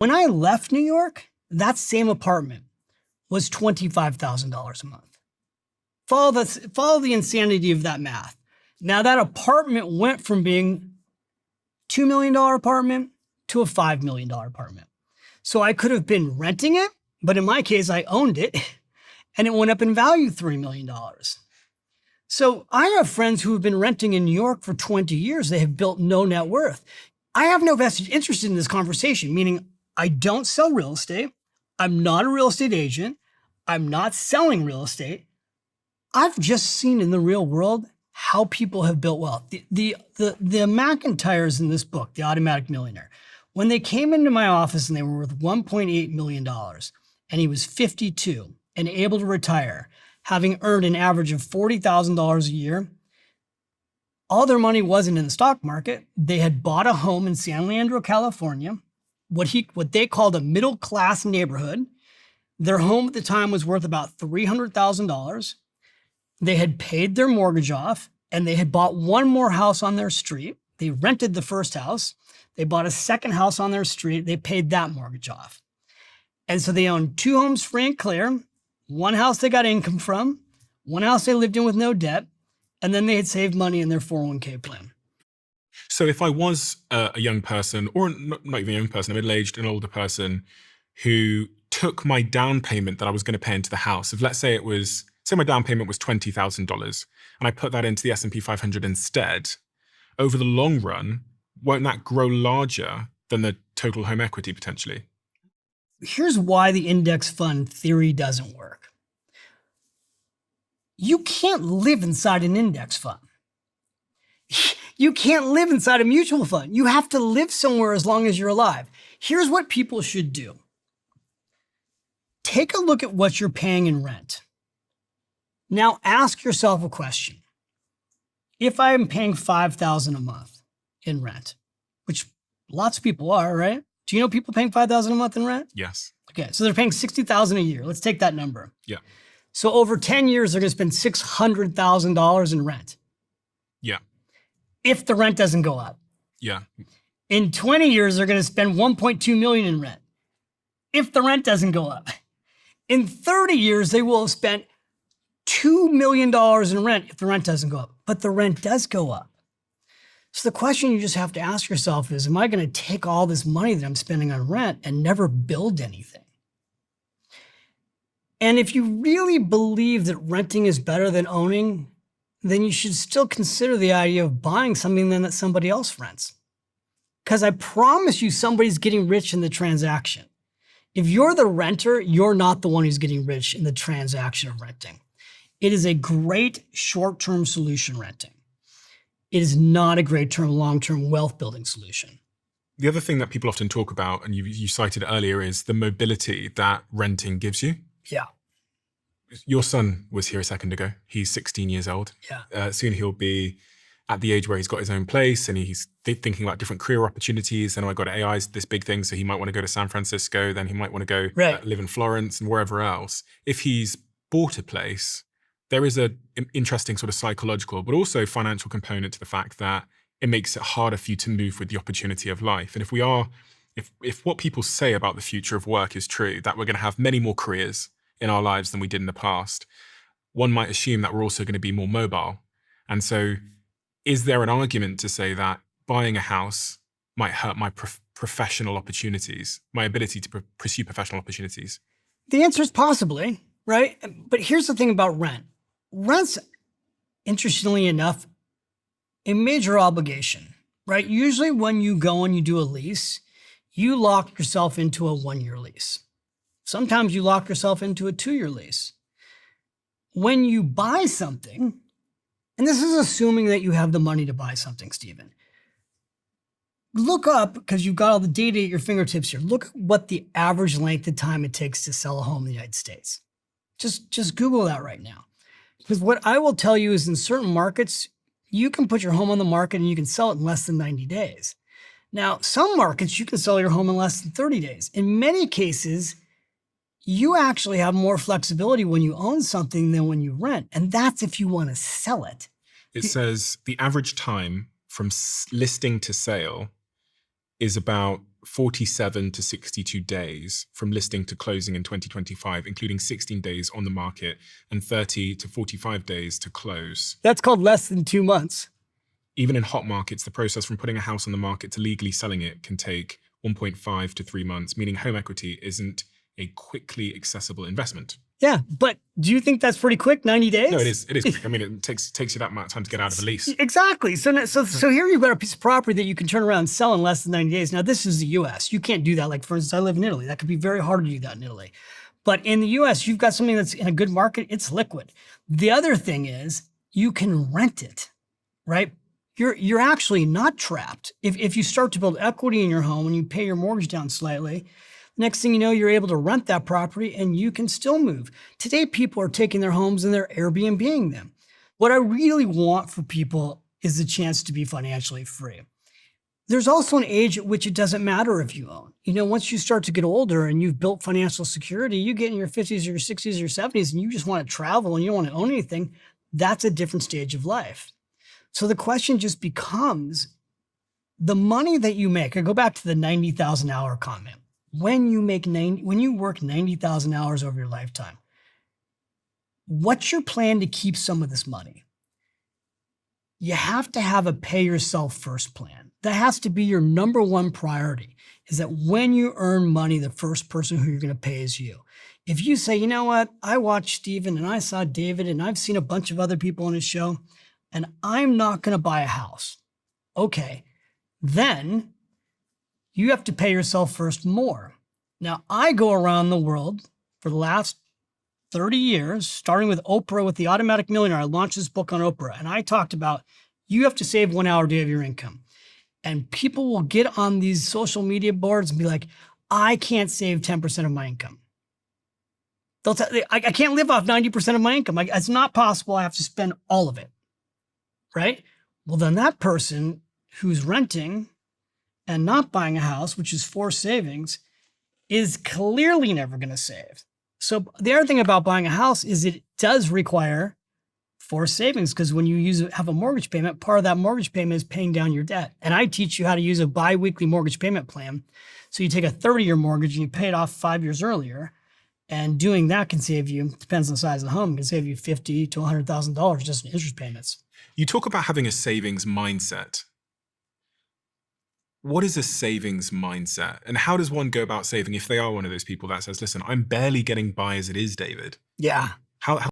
When I left New York, that same apartment was $25,000 a month. Follow the insanity of that math. Now that apartment went from being $2 million apartment to a $5 million apartment. So I could have been renting it, but in my case, I owned it and it went up in value $3 million. So I have friends who have been renting in New York for 20 years. They have built no net worth. I have no vested interest in this conversation, meaning I don't sell real estate. I'm not a real estate agent. I'm not selling real estate. I've just seen in the real world how people have built wealth. The McIntyres in this book, The Automatic Millionaire, when they came into my office and they were worth $1.8 million, and he was 52 and able to retire, having earned an average of $40,000 a year, all their money wasn't in the stock market. They had bought a home in San Leandro, California, what they called a middle-class neighborhood. Their home at the time was worth about $300,000. They had paid their mortgage off, and they had bought one more house on their street. They rented the first house. They bought a second house on their street. They paid that mortgage off. And so they owned 2 homes free and clear, 1 house they got income from, 1 house they lived in with no debt, and then they had saved money in their 401k plan. So if I was a young person, or not even a young person, a middle-aged, an older person who took my down payment that I was going to pay into the house, if let's say my down payment was $20,000 and I put that into the S&P 500 instead, over the long run, won't that grow larger than the total home equity potentially? Here's why the index fund theory doesn't work. You can't live inside an index fund. You can't live inside a mutual fund. You have to live somewhere as long as you're alive. Here's what people should do. Take a look at what you're paying in rent. Now ask yourself a question. If I am paying $5,000 a month in rent, which lots of people are, right? Do you know people paying $5,000 a month in rent? Yes. Okay, so they're paying $60,000 a year. Let's take that number. Yeah. So over 10 years, they're going to spend $600,000 in rent. Yeah. If the rent doesn't go up. Yeah. In 20 years, they're going to spend $1.2 million in rent. If the rent doesn't go up. In 30 years, they will have spent $2 million in rent if the rent doesn't go up. But the rent does go up. So the question you just have to ask yourself is, am I going to take all this money that I'm spending on rent and never build anything? And if you really believe that renting is better than owning, then you should still consider the idea of buying something then that somebody else rents. Because I promise you somebody's getting rich in the transaction. If you're the renter, you're not the one who's getting rich in the transaction of renting. It is a great short-term solution, renting. It is not a great long-term wealth building solution. The other thing that people often talk about, and you cited earlier, is the mobility that renting gives you. Yeah. Your son was here a second ago. He's 16 years old. Yeah. Soon he'll be at the age where he's got his own place and he's thinking about different career opportunities. And I got AI is this big thing. So he might want to go to San Francisco. Then he might want to go live in Florence and wherever else. If he's bought a place, there is an interesting sort of psychological, but also financial component to the fact that it makes it harder for you to move with the opportunity of life. And if what people say about the future of work is true, that we're going to have many more careers in our lives than we did in the past, one might assume that we're also going to be more mobile. And so is there an argument to say that buying a house might hurt my professional opportunities, my ability to pursue professional opportunities? The answer is possibly, right? But here's the thing about rent. Rent's, interestingly enough, a major obligation, right? Usually when you go and you do a lease, you lock yourself into a 1-year lease. Sometimes you lock yourself into a 2-year lease. When you buy something, and this is assuming that you have the money to buy something, Stephen, look up, because you've got all the data at your fingertips here, look at what the average length of time it takes to sell a home in the United States. Just Google that right now. Because what I will tell you is in certain markets, you can put your home on the market and you can sell it in less than 90 days. Now, some markets, you can sell your home in less than 30 days. In many cases, you actually have more flexibility when you own something than when you rent. And that's if you want to sell it. It says the average time from listing to sale is about 47 to 62 days from listing to closing in 2025, including 16 days on the market and 30 to 45 days to close. That's called less than 2 months. Even in hot markets, the process from putting a house on the market to legally selling it can take 1.5 to 3 months, meaning home equity isn't a quickly accessible investment. Yeah, but do you think that's pretty quick, 90 days? No, it is quick. I mean, it takes you that amount of time to get out of a lease. Exactly. So here you've got a piece of property that you can turn around and sell in less than 90 days. Now, this is the US. You can't do that. Like, for instance, I live in Italy. That could be very hard to do that in Italy. But in the US, you've got something that's in a good market. It's liquid. The other thing is you can rent it, right? You're actually not trapped. If you start to build equity in your home and you pay your mortgage down slightly, next thing you know, you're able to rent that property and you can still move. Today, people are taking their homes and they're Airbnb-ing them. What I really want for people is the chance to be financially free. There's also an age at which it doesn't matter if you own. You know, once you start to get older and you've built financial security, you get in your 50s or your 60s or your 70s and you just want to travel and you don't want to own anything, that's a different stage of life. So the question just becomes the money that you make. I go back to the 90,000 hour comment. When you work 90,000 hours over your lifetime, what's your plan to keep some of this money? You have to have a pay yourself first plan. That has to be your number one priority, is that when you earn money, the first person who you're going to pay is you. If you say, you know what, I watched Steven and I saw David and I've seen a bunch of other people on his show and I'm not going to buy a house. Okay, then you have to pay yourself first more. Now, I go around the world for the last 30 years, starting with Oprah, with The Automatic Millionaire. I launched this book on Oprah, and I talked about you have to save 1 hour a day of your income. And people will get on these social media boards and be like, I can't save 10% of my income. They'll tell I can't live off 90% of my income. It's not possible. I have to spend all of it, right? Well, then that person who's renting and not buying a house, which is forced savings, is clearly never going to save. So the other thing about buying a house is it does require forced savings, because when you have a mortgage payment, part of that mortgage payment is paying down your debt. And I teach you how to use a bi-weekly mortgage payment plan. So you take a 30-year mortgage and you pay it off 5 years earlier. And doing that can save you, depends on the size of the home, can save you $50,000 to $100,000 just in interest payments. You talk about having a savings mindset. What is a savings mindset? And how does one go about saving if they are one of those people that says, listen, I'm barely getting by as it is, David? Yeah. How